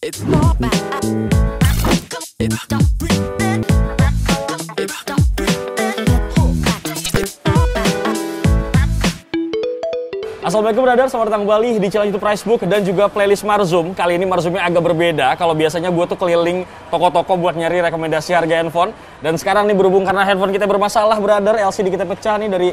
It's more bad. It's don't breathe it. It's don't breathe it. It's more bad. Assalamualaikum brother, selamat datang kembali di channel YouTube Pricebook dan juga playlist Marzum. Kali ini Marzumnya agak berbeda. Kalau biasanya gue tuh keliling toko-toko buat nyari rekomendasi harga handphone. Dan sekarang nih berhubung karena handphone kita bermasalah brother, LCD kita pecah nih dari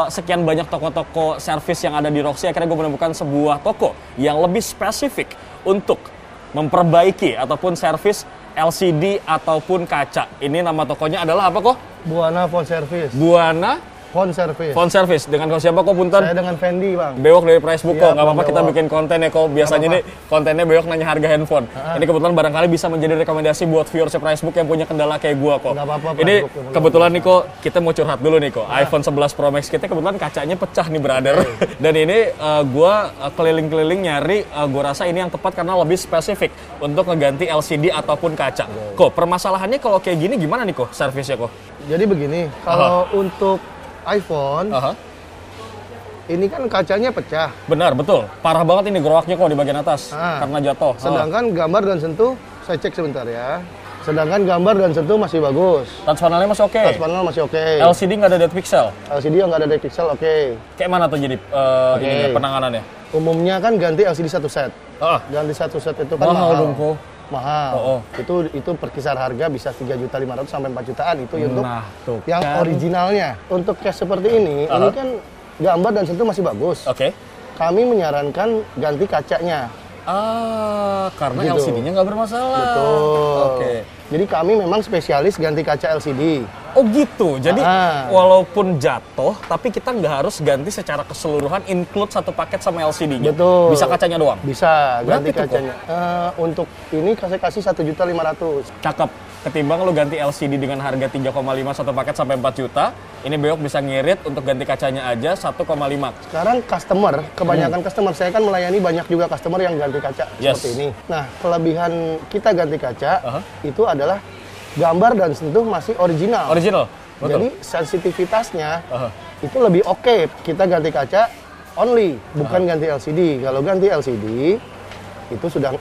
sekian banyak toko-toko servis yang ada di Roxy. Akhirnya gue menemukan sebuah toko yang lebih spesifik untuk memperbaiki ataupun servis LCD ataupun kaca. Ini nama tokonya adalah apa kok? Buana Phone Service. Buana Phone Service. Phone Service. Dengan kau siapa kok punten? Saya dengan Fendi, Bang. Bewok dari Pricebook kok, Iya, nggak apa-apa kita Bewok. bikin konten ya kok. Biasanya ini kontennya Bewok nanya harga handphone. Ini kebetulan barangkali bisa menjadi rekomendasi buat viewers Pricebook yang punya kendala kayak gua kok. Nggak apa-apa, Ini Pricebook. kebetulan nih kok, kita mau curhat dulu nih kok. iPhone 11 Pro Max kita kebetulan kacanya pecah nih brother. Dan ini gua keliling-keliling nyari, gua rasa ini yang tepat karena lebih spesifik untuk ngeganti LCD ataupun kaca. Kok permasalahannya kalau kayak gini gimana nih kok servisnya kok? Jadi begini, kalau untuk iPhone, Aha. ini kan kacanya pecah. Benar, betul. Parah banget ini gerowaknya kok di bagian atas karena jatuh. Sedangkan gambar dan sentuh, saya cek sebentar ya. Sedangkan gambar dan sentuh masih bagus. Touch panelnya masih oke. Touch panel masih oke. LCD nggak ada dead pixel. LCD yang nggak ada depth pixel oke. Kayak mana tuh jadi ininya, penanganannya? Umumnya kan ganti LCD satu set. Ah, Ganti satu set itu kan mahal mahal. dong kok. Mahal. Oh. Itu perkisar harga bisa 3.500.000 sampai 4 jutaan itu untuk Nah, tuh yang kan. originalnya. Untuk case seperti ini kan gambar dan sentuh masih bagus. Oke. Kami menyarankan ganti kacanya. Karena Gitu. LCD-nya nggak bermasalah. Betul. Oke. Jadi kami memang spesialis ganti kaca LCD. Oh gitu. Jadi Ah. walaupun jatuh, tapi kita nggak harus ganti secara keseluruhan, include satu paket sama LCD-nya. Betul. Bisa kacanya doang. Bisa ganti Berapa itu, kacanya. Untuk ini saya kasih 1.500.000. Cakep. Ketimbang lu ganti LCD dengan harga 3,5 satu paket sampai 4 juta, ini Bewok bisa ngirit untuk ganti kacanya aja 1,5. Sekarang customer, kebanyakan customer, saya kan melayani banyak juga customer yang ganti kaca Yes. seperti ini. Nah, kelebihan kita ganti kaca itu adalah gambar dan sentuh masih original. Original. Betul. Jadi sensitivitasnya itu lebih oke. Kita ganti kaca only, bukan ganti LCD. Kalau ganti LCD itu sudah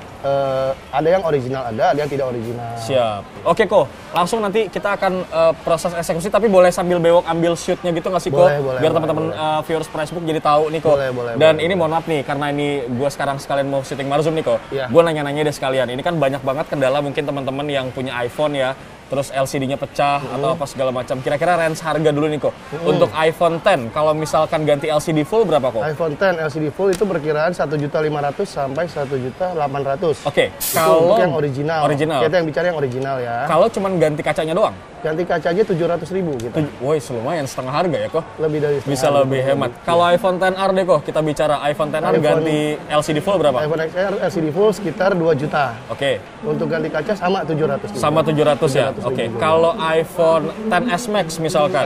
ada yang original ada yang tidak original. Siap. Oke kok, langsung nanti kita akan proses eksekusi, tapi boleh sambil Bewok ambil shootnya gitu nggak sih kok? Boleh, boleh, Biar boleh, teman-teman viewers Pricebook jadi tahu nih kok. Boleh, Dan boleh, ini mohon maaf nih, karena ini gue sekarang sekalian mau syuting Marzum nih kok. Iya. Gue nanya-nanya deh sekalian. Ini kan banyak banget kendala mungkin teman-teman yang punya iPhone ya. Terus LCD-nya pecah atau apa segala macam. Kira-kira range harga dulu nih kok. Untuk iPhone 10, kalau misalkan ganti LCD full berapa kok? iPhone 10 LCD full itu perkiraan 1.500.000 sampai 1.800.000. Oke, Itu kalau untuk yang original. Original. Kita yang bicara yang original ya. Kalau cuman ganti kacanya doang, Ganti kaca aja 700.000 gitu. woi lumayan setengah harga ya kok. Lebih dari setengah Bisa harga. lebih hemat. Kalau iPhone XR deh kok, kita bicara iPhone XR iPhone- ganti LCD full berapa? iPhone XR LCD full sekitar 2 juta. Oke, Untuk ganti kaca sama 700 juga. sama 700 ya? 700.000 Oke, juga. kalau iPhone XS Max misalkan?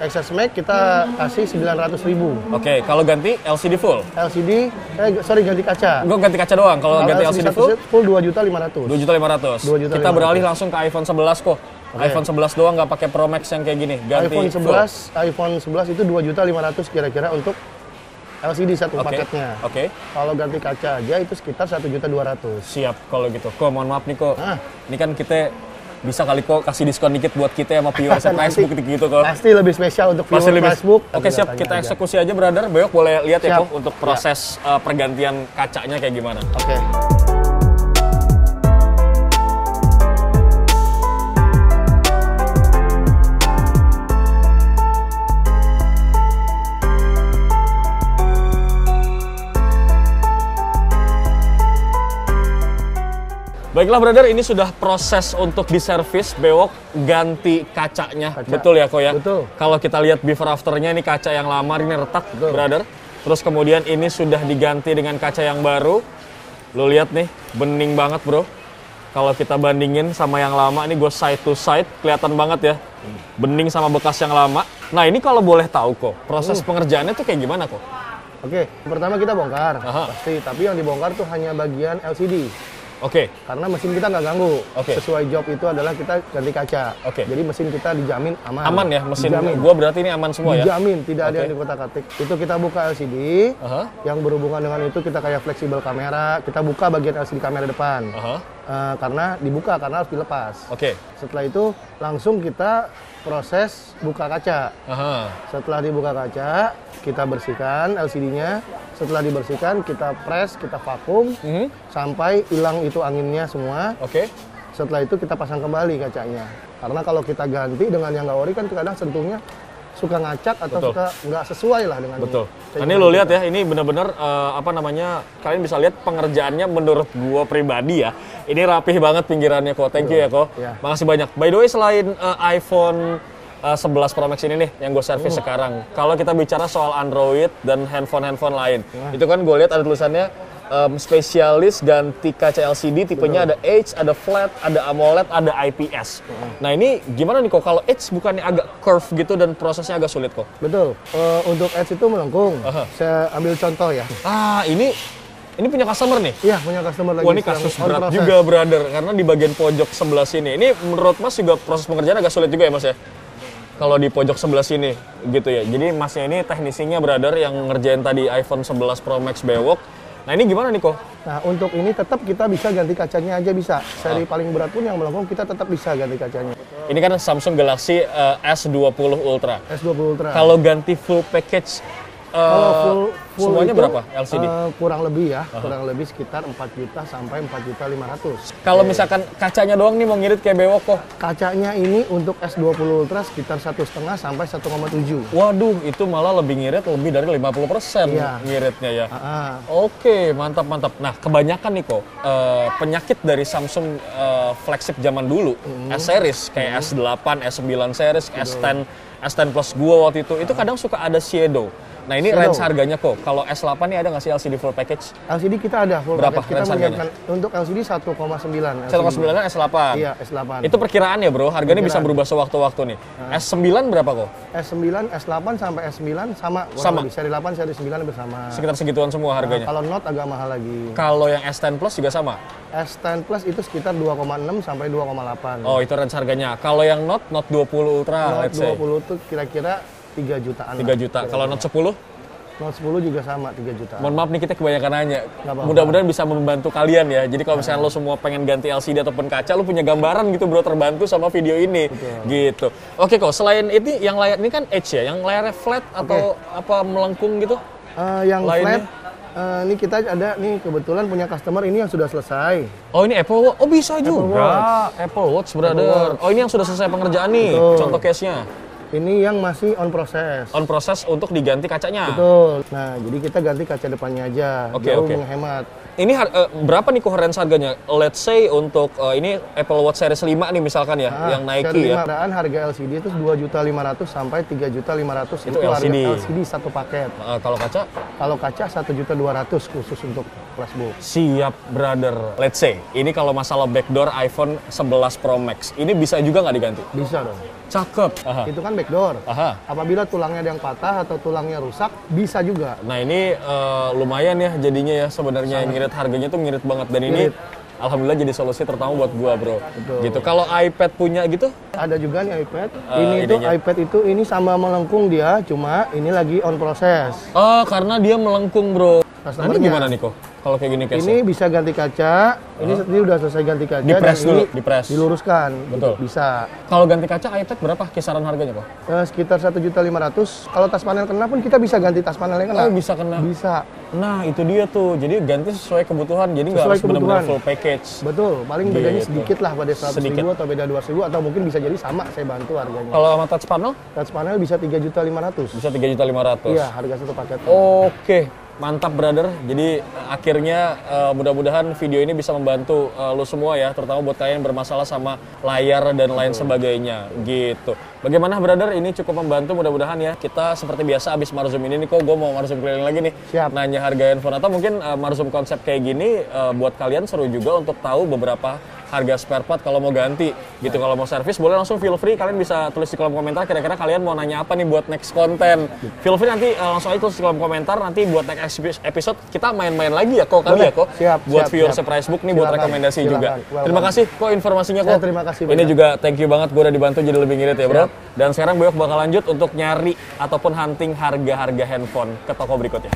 XS Max kita kasih 900.000. Oke, kalau ganti LCD full? LCD, ganti kaca. Gue ganti kaca doang, kalau ganti LCD full? full 2.500.000. 2.500.000. 2.500.000. Kita beralih langsung ke iPhone 11 kok. iPhone 11 doang nggak pakai Pro Max yang kayak gini, ganti iPhone full. 11 itu 2.500.000 kira-kira untuk LCD satu Oke, paketnya. oke. Kalau ganti kaca aja itu sekitar 1.200.000. Siap kalau gitu. Kok mohon maaf nih kok. Ah. Ini kan kita bisa kali kok kasih diskon dikit buat kita sama viewers Facebook gitu kok. Pasti lebih spesial untuk Pasti viewer lebih. Facebook. Oke siap, Tanya kita aja. eksekusi aja brother. Bewok boleh lihat ya Siap. kok untuk proses pergantian kacanya kayak gimana. Oke. Baiklah brother, ini sudah proses untuk diservis. Bewok ganti kacanya. Kaca. Betul ya kok ya? Betul. Kalau kita lihat before afternya ini kaca yang lama ini retak Betul. brother. Terus kemudian ini sudah diganti dengan kaca yang baru. Lo lihat nih, bening banget bro. Kalau kita bandingin sama yang lama, ini gue side to side, kelihatan banget ya. Bening sama bekas yang lama. Nah ini kalau boleh tahu kok, proses pengerjaannya tuh kayak gimana kok? Oke, pertama kita bongkar, Aha. pasti. Tapi yang dibongkar tuh hanya bagian LCD. Oke. Karena mesin kita nggak ganggu. Oke. Sesuai job itu adalah kita ganti kaca. Oke. Jadi mesin kita dijamin aman. Aman ya mesin Dijamin. gua berarti ini aman semua ya? Dijamin, tidak ada Oke. yang dikotak-katik. Itu kita buka LCD, Aha. yang berhubungan dengan itu kita kayak fleksibel kamera, kita buka bagian LCD kamera depan. Aha. Karena dibuka, karena harus dilepas. Oke. Setelah itu langsung kita proses buka kaca. Aha. Setelah dibuka kaca, kita bersihkan LCD-nya. Setelah dibersihkan, kita press, kita vakum, sampai hilang itu anginnya semua. Oke. Setelah itu kita pasang kembali kacanya. Karena kalau kita ganti dengan yang nggak ori kan kadang sentuhnya suka ngacak atau Betul. suka nggak sesuai lah dengan Betul. ini. Ini lo lihat ya, ini benar-benar apa namanya? Kalian bisa lihat pengerjaannya menurut gua pribadi ya. Ini rapih banget pinggirannya kok. Thank you ya kok. Ya. Makasih banyak. By the way, selain iPhone 11 Pro Max ini nih yang gue servis sekarang. Kalau kita bicara soal Android dan handphone lain, itu kan gue lihat ada tulisannya spesialis ganti kaca LCD, tipenya ada H, ada flat, ada AMOLED, ada IPS. Nah ini gimana nih kok kalau H bukannya agak curve gitu dan prosesnya agak sulit kok? Betul. Untuk Edge itu melengkung. Saya ambil contoh ya. Ah ini punya customer nih. Iya, punya customer lagi. Wah ini sedang kasus on berat process. juga brother, karena di bagian pojok sebelah sini. Ini menurut Mas juga proses pengerjaan agak sulit juga ya Mas ya? Kalau di pojok sebelah sini gitu ya. Jadi Masnya ini teknisinya brother yang ngerjain tadi iPhone 11 Pro Max bewok. Nah ini gimana nih kok? Nah untuk ini tetap kita bisa ganti kacanya aja bisa. Seri paling berat pun yang melengkung kita tetap bisa ganti kacanya. Ini kan Samsung Galaxy S20 Ultra. S20 Ultra. Kalau ganti full package Kalau full semuanya itu, berapa LCD? Kurang lebih ya, kurang lebih sekitar 4 juta sampai 4.500.000. Kalau misalkan kacanya doang nih mau ngirit kayak bewok kok. Kacanya ini untuk S20 Ultra sekitar 1,5 sampai 1,7. Waduh, itu malah lebih ngirit lebih dari 50% Iya. ngiritnya ya. Ah, Oke, mantap. Nah, kebanyakan nih kok penyakit dari Samsung flagship zaman dulu, S-series kayak S8, S9 series, S10 Plus gua waktu itu kadang suka ada shadow. Nah, ini Shadow. range harganya kok. Kalau S8 nih ada nggak sih LCD full package? LCD kita ada full Berapa package. Kita range harganya? menyiapkan untuk LCD 1,9. 1,9 S8. Iya, S8. Itu perkiraan ya, Bro. Harganya bisa Perkiraan. berubah sewaktu-waktu nih. S9 berapa kok? S9, S8 sampai S9 sama. kurang Sama. lebih. Seri 8, seri 9 bersama. Sekitar segituan semua harganya. Kalau Note agak mahal lagi. Kalau yang S10 Plus juga sama? S10 Plus itu sekitar 2,6 sampai 2,8. Oh, itu range harganya. Kalau yang Note 20 Ultra, Note let's say 20 itu kira-kira 3 jutaan. 3 juta. Kalau Note 10? Note 10 juga sama 3 jutaan. Mohon maaf nih kita kebanyakan nanya. apa-apa. Mudah-mudahan bisa membantu kalian ya. Jadi kalau misalnya lo semua pengen ganti LCD ataupun kaca, lo punya gambaran gitu bro, terbantu sama video ini. Gitu. Oke kok, selain ini yang layar ini kan Edge ya, yang layarnya flat atau apa melengkung gitu? Yang Lainnya? flat, ini kita ada nih kebetulan punya customer ini yang sudah selesai. Oh ini Apple Watch. Oh bisa juga. Watch. Apple Watch brother. Watch. Oh ini yang sudah selesai pengerjaan nih. Betul. Contoh case-nya. Ini yang masih on proses. On proses untuk diganti kacanya. Betul. Nah, jadi kita ganti kaca depannya aja. Oke, Jauh oke. menghemat. Ini berapa nih range harganya? Let's say untuk ini Apple Watch Series 5 nih misalkan ya, yang Nike seri ya. 5 harga LCD itu 2.500.000 sampai 3.500.000 Itu harga LCD. LCD satu paket. Kalau kaca? Kalau kaca 1.200.000 khusus untuk flashbook. Siap, brother. Let's say, ini kalau masalah backdoor iPhone 11 Pro Max, ini bisa juga nggak diganti? Bisa dong. Cakep. Aha. Itu kan backdoor. Aha. Apabila tulangnya ada yang patah atau tulangnya rusak, bisa juga. Nah ini lumayan ya jadinya ya sebenarnya ngirit harganya tuh ngirit banget dan ini Ngirit. alhamdulillah jadi solusi terutama buat gua bro. Betul. Gitu. Kalau iPad punya gitu? Ada juga nih iPad. Ini tuh ininya. iPad itu ini sama melengkung dia, cuma ini lagi on proses. Oh karena dia melengkung bro. Nah, ini Customernya. gimana nih kok? Kalau kayak gini case? Ini bisa ganti kaca. Ini udah selesai ganti kaca. Dipres dan dulu, ini dipres. diluruskan. Betul. Bisa. Kalau ganti kaca iPad berapa kisaran harganya kok? Sekitar 1.500.000. Kalau tas panel kena pun kita bisa ganti tas panelnya kena. Oh bisa kena. Bisa. Nah itu dia tuh. Jadi ganti sesuai kebutuhan. Jadi nggak Sesuai harus benar-benar kebutuhan. full package. Betul. Paling bedanya Gitu. sedikit lah, pada 100.000 Sedikit. atau beda 200.000 atau mungkin bisa jadi sama. Saya bantu harganya. Kalau sama touch panel Tas panel bisa 3.500.000. bisa 3.500.000. Iya, harga satu paket. Oke, mantap brother. Jadi akhirnya mudah-mudahan video ini bisa membantu lo semua ya, terutama buat kalian yang bermasalah sama layar dan lain sebagainya gitu. Bagaimana brother? Ini cukup membantu mudah-mudahan ya. Kita seperti biasa abis Marzum ini nih kok gue mau Marzum keliling lagi nih. Siap. Nanya harga handphone atau mungkin Marzum konsep kayak gini buat kalian seru juga untuk tahu beberapa harga spare part kalau mau ganti gitu. Kalau mau servis boleh langsung feel free, kalian bisa tulis di kolom komentar kira-kira kalian mau nanya apa nih buat next konten. Feel free nanti langsung aja tulis di kolom komentar, nanti buat next episode kita main-main lagi ya kok kali ya kok. Buat viewers Price Book nih buat rekomendasi juga. Terima kasih kok informasinya kok. Terima kasih. Ini juga thank you banget, gue udah dibantu jadi lebih ngirit ya bro. Dan sekarang Boyok bakal lanjut untuk nyari ataupun hunting harga-harga handphone ke toko berikutnya.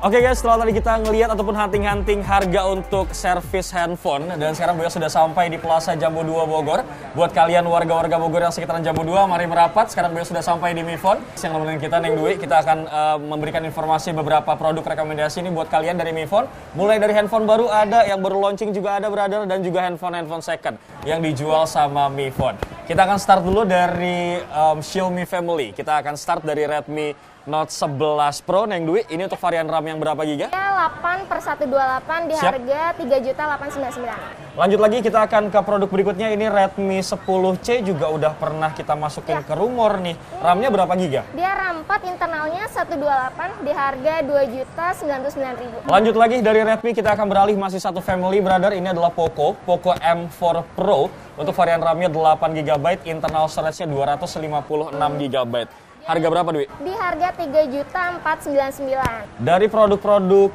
Oke guys, setelah tadi kita ngelihat ataupun hunting-hunting harga untuk servis handphone, dan sekarang Boyok sudah sampai di Plaza Jambu 2 Bogor. Buat kalian warga-warga Bogor yang sekitaran Jambu 2, mari merapat. Sekarang Boyok sudah sampai di Mifone. Yang nemenin kita Neng Dwi, kita akan memberikan informasi beberapa produk rekomendasi ini buat kalian dari Mifone. Mulai dari handphone baru ada, yang baru launching juga ada brother, dan juga handphone second yang dijual sama Mifone. Kita akan start dulu dari Xiaomi Family. Kita akan start dari Redmi Note 11 Pro, Neng Dwi. Ini untuk varian RAM yang berapa giga? Ya, 8/128 di harga 3.899. Lanjut lagi, kita akan ke produk berikutnya. Ini Redmi 10C, juga udah pernah kita masukin ke rumor nih. RAM-nya berapa giga? Dia RAM 4, internalnya 128 di harga 2.099.000. Lanjut lagi dari Redmi, kita akan beralih masih satu family brother. Ini adalah Poco M4 Pro. Untuk varian RAM-nya 8GB, internal storage-nya 256GB. Harga berapa, Dwi? Di harga 3.499. Dari produk-produk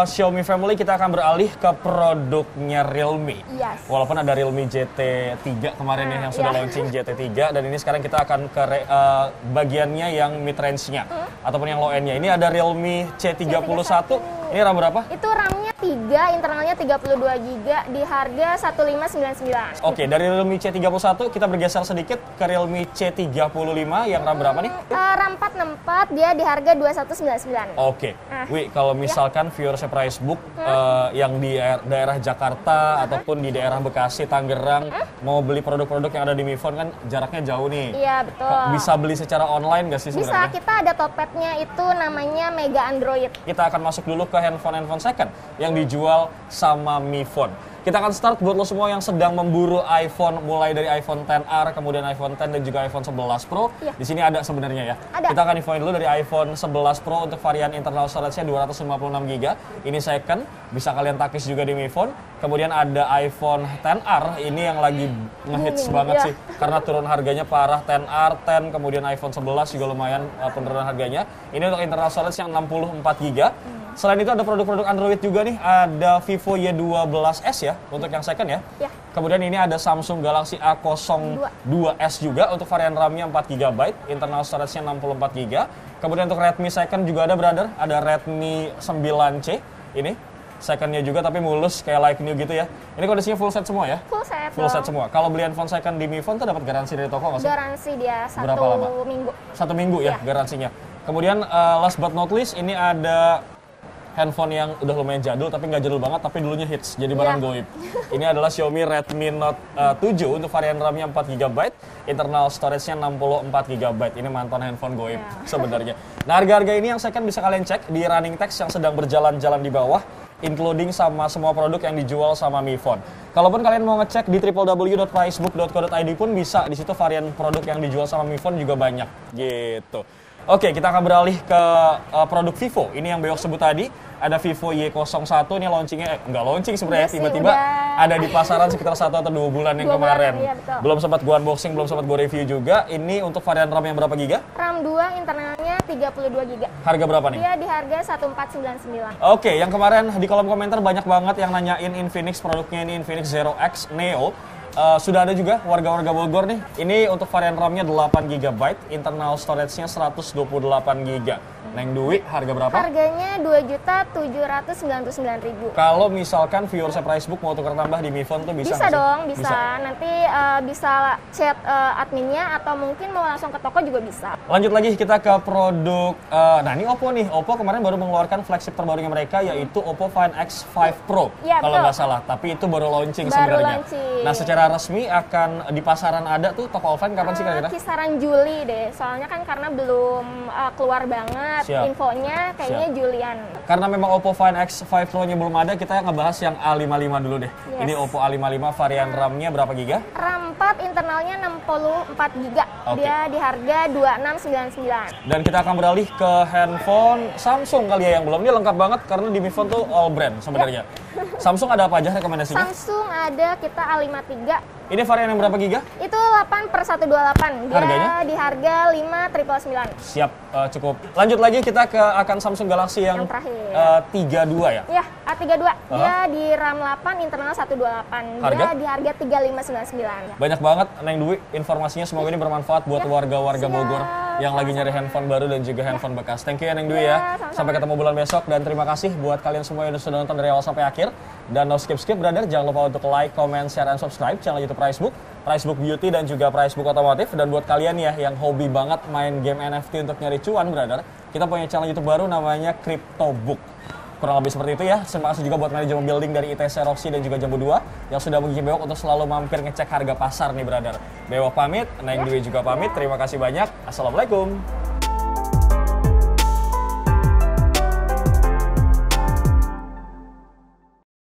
Xiaomi Family, kita akan beralih ke produknya Realme. Yes. Walaupun ada Realme GT3 kemarin yang sudah launching GT3, dan ini sekarang kita akan ke bagiannya yang mid-range-nya ataupun yang low-end-nya. Ini ada Realme C31. Ini RAM berapa? Itu RAM-nya 3, internalnya 32GB di harga 1.599. Oke, dari Realme C31 kita bergeser sedikit ke Realme C35 yang RAM berapa nih? RAM 464, dia di harga 2.199. Oke, Wi, kalau misalkan viewers Price Book yang di daerah Jakarta ataupun di daerah Bekasi, Tangerang mau beli produk-produk yang ada di Mifone kan jaraknya jauh nih. Iya, betul. Bisa beli secara online nggak sih sebenarnya? Bisa, kita ada Topetnya itu namanya Mega Android. Kita akan masuk dulu ke handphone second yang dijual sama Mifone. Kita akan start buat lo semua yang sedang memburu iPhone, mulai dari iPhone XR, kemudian iPhone X dan juga iPhone 11 Pro. Iya. Di sini ada sebenarnya ya. Ada. Kita akan infoin dulu dari iPhone 11 Pro untuk varian internal storage-nya 256GB. Ini second, bisa kalian takis juga di Mifone. Kemudian ada iPhone XR, ini yang lagi ngehits banget sih. Karena turun harganya parah, XR, 10, kemudian iPhone 11 juga lumayan penurunan harganya. Ini untuk internal storage yang 64GB. Selain itu ada produk-produk Android juga nih, ada Vivo Y12s ya, untuk yang second ya. Kemudian ini ada Samsung Galaxy A02s juga, untuk varian RAM-nya 4GB, internal storage-nya 64GB. Kemudian untuk Redmi second juga ada brother, ada Redmi 9C, ini second-nya juga tapi mulus kayak like new gitu ya. Ini kondisinya full set semua ya? Full set. Full set semua. Kalau beli handphone second di Mifone tuh dapat garansi dari toko nggak sih? Garansi dia 1 Berapa lama? minggu. 1 minggu ya garansinya. Kemudian last but not least, ini ada handphone yang udah lumayan jadul tapi nggak jadul banget tapi dulunya hits jadi barang goib. Ini adalah Xiaomi Redmi Note 7 untuk varian RAM-nya 4GB, internal storage-nya 64GB. Ini mantan handphone goib sebenarnya. Nah, harga-harga ini yang second bisa kalian cek di running text yang sedang berjalan-jalan di bawah, including sama semua produk yang dijual sama Mifone. Kalaupun kalian mau ngecek di www.pricebook.co.id pun bisa, di situ varian produk yang dijual sama Mifone juga banyak gitu. Oke, kita akan beralih ke produk Vivo. Ini yang Boyok sebut tadi, ada Vivo Y01. Ini launchingnya, nggak launching sebenarnya, tiba-tiba ada di pasaran sekitar 1 atau 2 bulan yang kemarin. Iya, belum sempat gua unboxing, belum sempat gua review juga. Ini untuk varian RAM yang berapa giga? RAM 2, internalnya 32GB. Harga berapa nih? Dia di harga 1.499. Oke, yang kemarin di kolom komentar banyak banget yang nanyain Infinix, produknya ini Infinix Zero X Neo. Sudah ada juga warga-warga Bogor nih. Ini untuk varian RAM-nya 8GB, internal storage-nya 128GB. Neng Dwi, harga berapa? Harganya 2.799.000. Kalau misalkan viewer Price Book mau tukar tambah di Mifone tuh bisa Bisa nggak sih? dong, bisa. Nanti bisa chat adminnya atau mungkin mau langsung ke toko juga bisa. Lanjut lagi kita ke produk, nah ini Oppo nih. Oppo kemarin baru mengeluarkan flagship terbarunya mereka, yaitu Oppo Find X5 Pro. Ya, kalau nggak salah, tapi itu baru launching sebenarnya. Nah, secara resmi akan di pasaran ada tuh toko offline kapan sih kira-kira? Kisaran Juli deh, soalnya kan karena belum keluar banget. banget Siap. infonya, kayaknya Siap. Julian. Karena memang Oppo Find X5 Pro-nya belum ada, kita ngebahas yang A55 dulu deh. Yes. Ini Oppo A55 varian RAM-nya berapa giga? RAM 4 internalnya 64 GB. Oke. Dia di harga 2699. Dan kita akan beralih ke handphone Samsung kali ya yang belum. Ini lengkap banget karena di Mi Phone tuh all brand sebenarnya. Samsung ada apa aja rekomendasinya? Samsung ada kita A53. Ini varian yang berapa giga? Itu 8/128. Dia Harganya? di harga 5.999. Siap, cukup. Lanjut lagi kita ke akan Samsung Galaxy yang, Yang terakhir. 32 ya. Ya, A32. Dia di RAM 8 internal 128. Harga? Dia di harga 3599. Banyak banget Neng Dwi informasinya, semoga ini bermanfaat buat Ya, warga-warga siap. Bogor yang lagi nyari handphone baru dan juga handphone bekas. Thank you ya Neng Dwi ya. sama-sama. Sampai ketemu bulan besok dan terima kasih buat kalian semua yang sudah nonton dari awal sampai akhir. Dan no skip-skip brother, jangan lupa untuk like, comment, share, dan subscribe channel YouTube Pricebook Beauty dan juga Pricebook Otomotif. Dan buat kalian ya yang hobi banget main game NFT untuk nyari cuan brother, kita punya channel YouTube baru namanya CryptoBook. Kurang lebih seperti itu ya. Terima kasih juga buat manajemen building dari ITC Roxy dan juga Jambu 2 yang sudah menggiring Bewok untuk selalu mampir ngecek harga pasar nih brother. Bewok pamit, Neng Dwi juga pamit. Terima kasih banyak. Assalamualaikum.